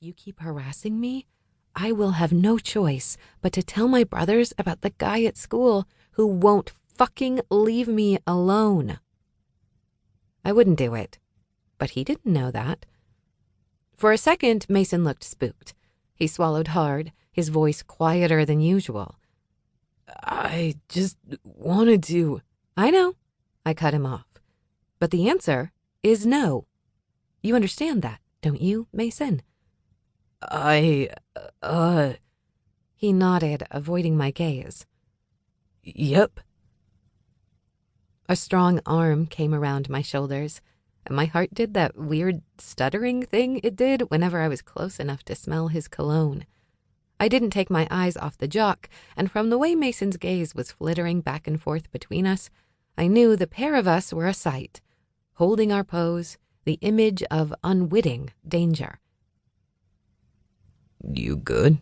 you keep harassing me, I will have no choice but to tell my brothers about the guy at school who won't fucking leave me alone. I wouldn't do it, but he didn't know that. For a second, Mason looked spooked. He swallowed hard, his voice quieter than usual. I just wanted to... I know, I cut him off. But the answer is no. You understand that, don't you, Mason? He nodded, avoiding my gaze. Yep. A strong arm came around my shoulders, and my heart did that weird stuttering thing it did whenever I was close enough to smell his cologne. I didn't take my eyes off the jock, and from the way Mason's gaze was flittering back and forth between us, I knew the pair of us were a sight, holding our pose, the image of unwitting danger. You good?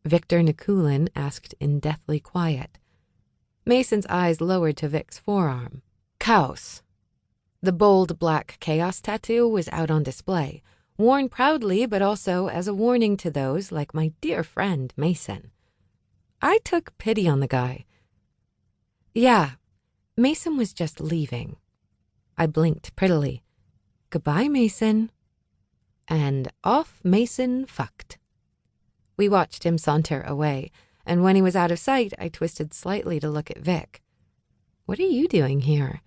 Viktor Nikulin asked in deathly quiet. Mason's eyes lowered to Vic's forearm. Chaos. The bold black chaos tattoo was out on display, worn proudly but also as a warning to those like my dear friend Mason. I took pity on the guy. Yeah, Mason was just leaving. I blinked prettily. Goodbye, Mason. And off Mason fucked. We watched him saunter away, and when he was out of sight, I twisted slightly to look at Vic. What are you doing here?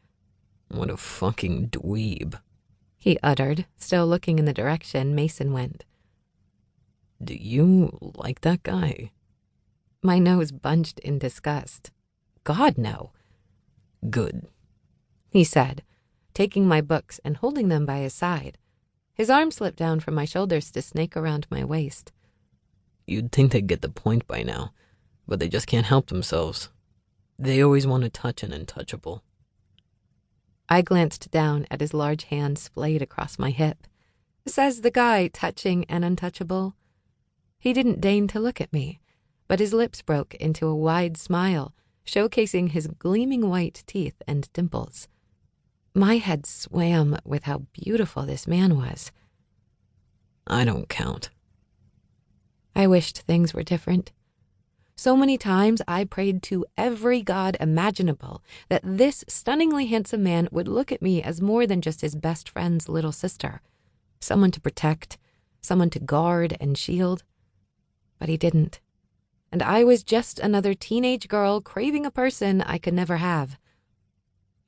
What a fucking dweeb, he uttered, still looking in the direction Mason went. Do you like that guy? My nose bunched in disgust. God, no. Good, he said, taking my books and holding them by his side. His arm slipped down from my shoulders to snake around my waist. You'd think they'd get the point by now, but they just can't help themselves. They always want to touch an untouchable. I glanced down at his large hand splayed across my hip. Says the guy touching an untouchable. He didn't deign to look at me, but his lips broke into a wide smile, showcasing his gleaming white teeth and dimples. My head swam with how beautiful this man was. I don't count. I wished things were different. So many times I prayed to every god imaginable that this stunningly handsome man would look at me as more than just his best friend's little sister, someone to protect, someone to guard and shield. But he didn't. And I was just another teenage girl craving a person I could never have.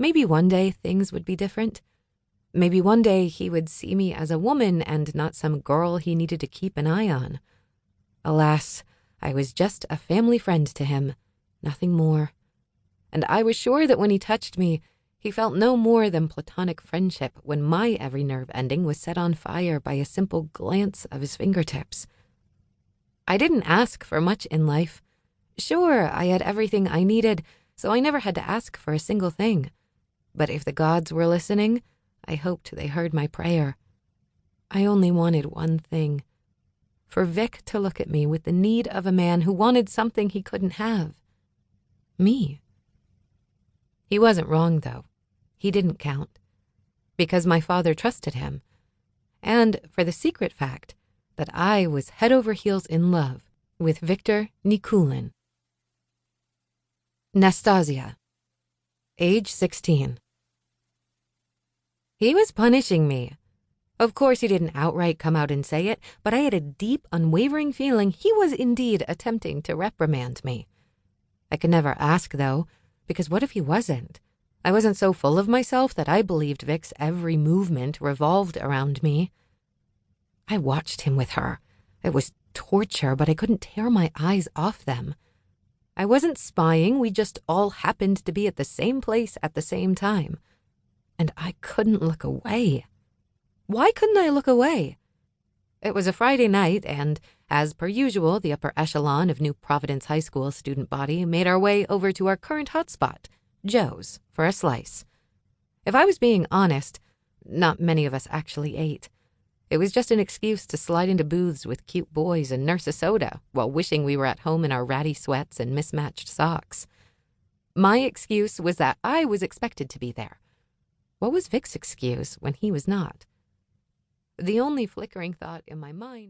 Maybe one day things would be different. Maybe one day he would see me as a woman and not some girl he needed to keep an eye on. Alas, I was just a family friend to him, nothing more. And I was sure that when he touched me, he felt no more than platonic friendship when my every nerve ending was set on fire by a simple glance of his fingertips. I didn't ask for much in life. Sure, I had everything I needed, so I never had to ask for a single thing. But if the gods were listening, I hoped they heard my prayer. I only wanted one thing. For Vic to look at me with the need of a man who wanted something he couldn't have. Me. He wasn't wrong, though. He didn't count. Because my father trusted him. And for the secret fact that I was head over heels in love with Viktor Nikulin. Nastasia. Age 16. He was punishing me. Of course, he didn't outright come out and say it, but I had a deep, unwavering feeling he was indeed attempting to reprimand me. I could never ask, though, because what if he wasn't? I wasn't so full of myself that I believed Vic's every movement revolved around me. I watched him with her. It was torture, but I couldn't tear my eyes off them. I wasn't spying, we just all happened to be at the same place at the same time. And I couldn't look away. Why couldn't I look away? It was a Friday night, and, as per usual, the upper echelon of New Providence High School student body made our way over to our current hotspot, Joe's, for a slice. If I was being honest, not many of us actually ate. It was just an excuse to slide into booths with cute boys and nurse a soda while wishing we were at home in our ratty sweats and mismatched socks. My excuse was that I was expected to be there. What was Vic's excuse when he was not? The only flickering thought in my mind